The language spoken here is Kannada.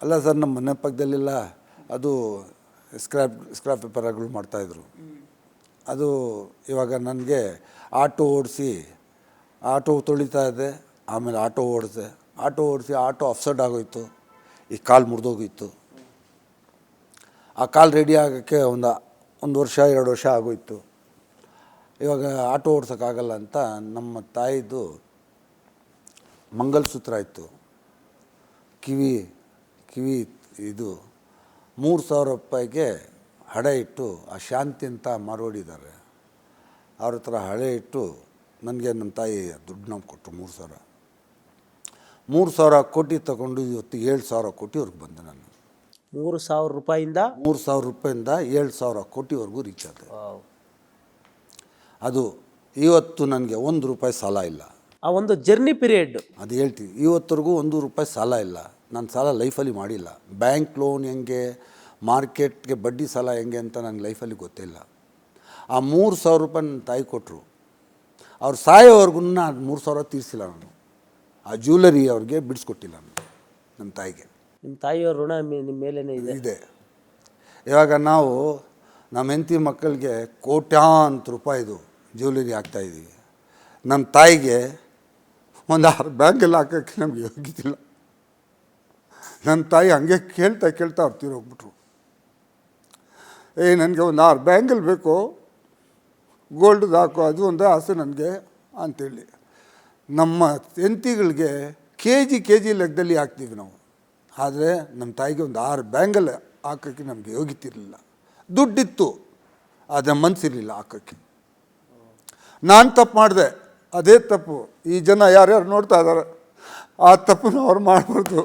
ಅಲ್ಲ ಸರ್, ನಮ್ಮ ಮನೆ ಪಕ್ಕದಲ್ಲೆಲ್ಲ ಅದು ಸ್ಕ್ರಾಪ್ ಪೇಪರ್ಗಳು ಮಾಡ್ತಾಯಿದ್ರು. ಅದು ಇವಾಗ ನನಗೆ ಆಟೋ ತೊಳಿತಾ ಇದ್ದೆ, ಆಮೇಲೆ ಆಟೋ ಓಡಿಸಿ ಅಪ್ಸೆಟ್ ಆಗೋಯ್ತು, ಈ ಕಾಲು ಮುರಿದೋಗಿತ್ತು. ಆ ಕಾಲು ರೆಡಿ ಆಗೋಕ್ಕೆ ಒಂದು ವರ್ಷ 2 ವರ್ಷ ಆಗೋಯ್ತು. ಇವಾಗ ಆಟೋ ಓಡ್ಸೋಕ್ಕಾಗಲ್ಲ ಅಂತ ನಮ್ಮ ತಾಯಿದು ಮಂಗಲಸೂತ್ರ ಇತ್ತು, ಕಿವಿ ಇದು 3,000 ರೂಪಾಯಿಗೆ ಹಡೆ ಇಟ್ಟು, ಆ ಶಾಂತಿ ಅಂತ ಮಾರೋಡಿದ್ದಾರೆ, ಅವ್ರ ಹತ್ರ ಹಳೆ ಇಟ್ಟು ನನಗೆ ನನ್ನ ತಾಯಿ ದುಡ್ಡು ನಮ್ಗೆ ಕೊಟ್ಟರು 3,000 ಕೋಟಿ ತಗೊಂಡು ಇವತ್ತು 7,000 ಕೋಟಿವರೆಗೂ ಬಂದೆ ನಾನು. 3,000 ರೂಪಾಯಿಂದ 7,000 ಕೋಟಿವರೆಗೂ ರೀಚ್ ಆದೆ. ಅದು ಇವತ್ತು ನನಗೆ 1 ರೂಪಾಯಿ ಸಾಲ ಇಲ್ಲ. ಆ ಒಂದು ಜರ್ನಿ ಪೀರಿಯಡ್ ಅದು ಹೇಳ್ತೀವಿ, ಇವತ್ತರೆಗೂ 1 ರೂಪಾಯಿ ಸಾಲ ಇಲ್ಲ. ನಾನು ಸಾಲ ಲೈಫಲ್ಲಿ ಮಾಡಿಲ್ಲ. ಬ್ಯಾಂಕ್ ಲೋನ್ ಹೆಂಗೆ, ಮಾರ್ಕೆಟ್ಗೆ ಬಡ್ಡಿ ಸಾಲ ಹೆಂಗೆ ಅಂತ ನನಗೆ ಲೈಫಲ್ಲಿ ಗೊತ್ತಿಲ್ಲ. ಆ 3,000 ರೂಪಾಯಿ ನನ್ನ ತಾಯಿ ಕೊಟ್ಟರು. ಅವ್ರು ಸಾಯೋವರೆಗೂ ನಾನು 3,000 ತೀರಿಸಿಲ್ಲ. ನಾನು ಆ ಜ್ಯುವೆಲರಿ ಅವ್ರಿಗೆ ಬಿಡಿಸ್ಕೊಟ್ಟಿಲ್ಲ ನಾನು, ನಮ್ಮ ತಾಯಿಗೆ. ನಿಮ್ಮ ತಾಯಿಯವ್ರ ಋಣ ನಿಮ್ಮ ಮೇಲೇ ಇದೆ. ಇವಾಗ ನಾವು ನಮ್ಮ ಹೆಂಡತಿ ಮಕ್ಕಳಿಗೆ ಕೋಟ್ಯಾಂತರ ರೂಪಾಯಿದು ಜ್ಯುವೆಲರಿ ಹಾಕ್ತಾಯಿದ್ದೀವಿ. ನಮ್ಮ ತಾಯಿಗೆ ಒಂದು 6 ಬ್ಯಾಂಕೆಲ್ಲ ಹಾಕೋಕ್ಕೆ ನಮಗೆ ಯೋಗ್ಯತಿಲ್ಲ. ನನ್ನ ತಾಯಿ ಹಂಗೆ ಕೇಳ್ತಾ ಅವ್ರು ತೀರೋಗ್ಬಿಟ್ರು. ನನಗೆ ಒಂದು 6 ಬ್ಯಾಂಗಲ್ ಬೇಕು, ಗೋಲ್ಡ್ದು ಹಾಕೋ, ಅದು ಒಂದು ಆಸೆ ನನಗೆ ಅಂಥೇಳಿ. ನಮ್ಮ ಹೆಂಡತಿಗಳಿಗೆ ಕೆ ಜಿ ಲೆಕ್ಕದಲ್ಲಿ ಹಾಕ್ತೀವಿ ನಾವು. ಆದರೆ ನಮ್ಮ ತಾಯಿಗೆ ಒಂದು 6 ಬ್ಯಾಂಗಲ್ ಹಾಕೋಕ್ಕೆ ನಮಗೆ ಯೋಗ್ಯತಿರಲಿಲ್ಲ. ದುಡ್ಡಿತ್ತು, ಆದರೆ ಮನಸ್ಸಿರಲಿಲ್ಲ ಹಾಕೋಕ್ಕೆ. ನಾನು ತಪ್ಪು ಮಾಡಿದೆ, ಅದೇ ತಪ್ಪು ಈ ಜನ ಯಾರ್ಯಾರು ನೋಡ್ತಾ ಇದ್ದಾರೆ, ಆ ತಪ್ಪನ್ನು ಅವ್ರು ಮಾಡಬಾರ್ದು.